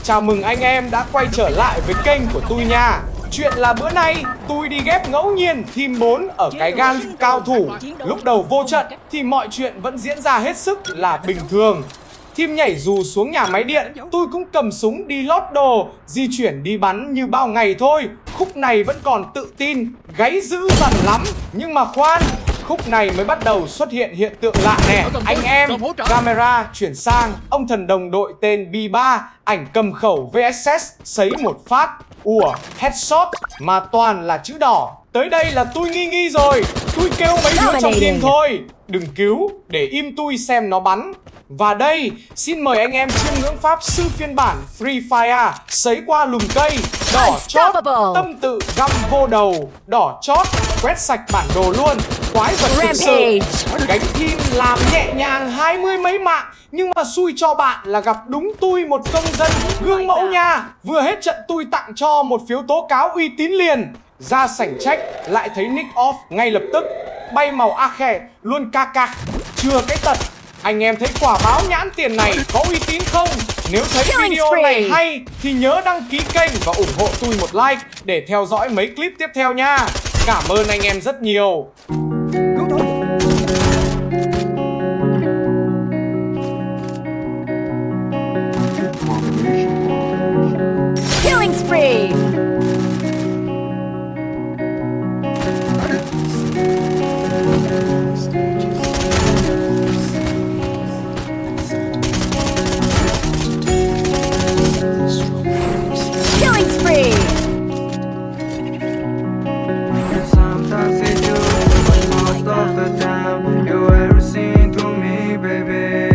Chào mừng anh em đã quay trở lại với kênh của tôi nha. Chuyện là bữa nay tôi đi ghép ngẫu nhiên team 4 ở cái gan cao thủ. Lúc đầu vô trận thì mọi chuyện vẫn diễn ra hết sức là bình thường. Team nhảy dù xuống nhà máy điện, tôi cũng cầm súng đi lót đồ, di chuyển đi bắn như bao ngày thôi. Khúc này vẫn còn tự tin, gáy dữ dằn lắm. Nhưng mà khoan, khúc này mới bắt đầu xuất hiện hiện tượng lạ nè. Anh em, camera chuyển sang ông thần đồng đội tên B3, ảnh cầm khẩu VSS sấy một phát. Ủa, headshot mà toàn là chữ đỏ. Tới đây là tôi nghi rồi. Tôi kêu mấy đứa trong team thôi, đừng cứu, để im tôi xem nó bắn. Và đây, xin mời anh em chiêm ngưỡng pháp sư phiên bản Free Fire sấy qua lùm cây. Đỏ chót, tâm tự găm vô đầu. Đỏ chót, quét sạch bản đồ luôn. Quái vật thực sự. Cánh team làm nhẹ nhàng 20 mấy mạng. Nhưng mà xui cho bạn là gặp đúng tôi, một công dân gương mẫu nha. Vừa hết trận tôi tặng cho một phiếu tố cáo uy tín liền. Ra sảnh trách lại thấy nick off ngay lập tức. Bay màu a khè luôn ca cạc. Chưa cái tật. Anh em thấy quả báo nhãn tiền này có uy tín không? Nếu thấy video này hay thì nhớ đăng ký kênh và ủng hộ tôi một like để theo dõi mấy clip tiếp theo nha. Cảm ơn anh em rất nhiều. Killing spree! Killing spree! Sometimes it do, but most of the time you ever seen to me, baby.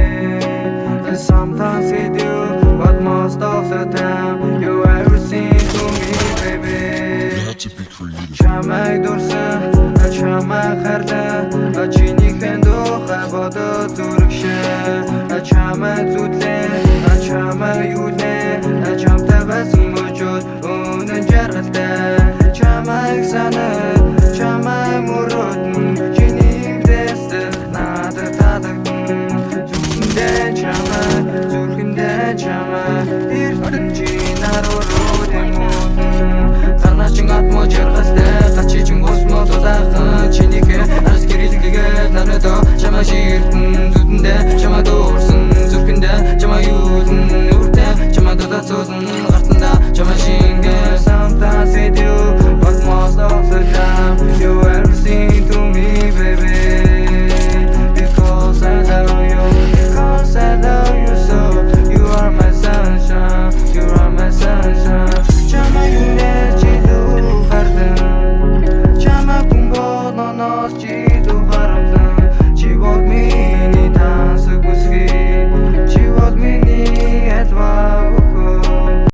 And sometimes it do, but most of the time you ever seen to me, baby. Чамайг дурсан, чамайг харлаа, чиний хэндөө хабодо зүрхшээ. Чамайг зүтлээ, чамайг юулээ, чамтай байсан мөчөд үнэн жаргалтай. Чамайг санаа, чамайг мөрөдөн, чиний имлэстэй надад татагдсан. Зүрхэндээ чамайг, эрдэн чи нарууд юм. Гарнаачин атмо жаргалтай, гачичин госмо дулаахан. Чинийхээ арс гэрэлгээд надад чамайг ширтэн. Зүдэндээ чамайг дуурсан, зүрхэндээ чамайг юулэн.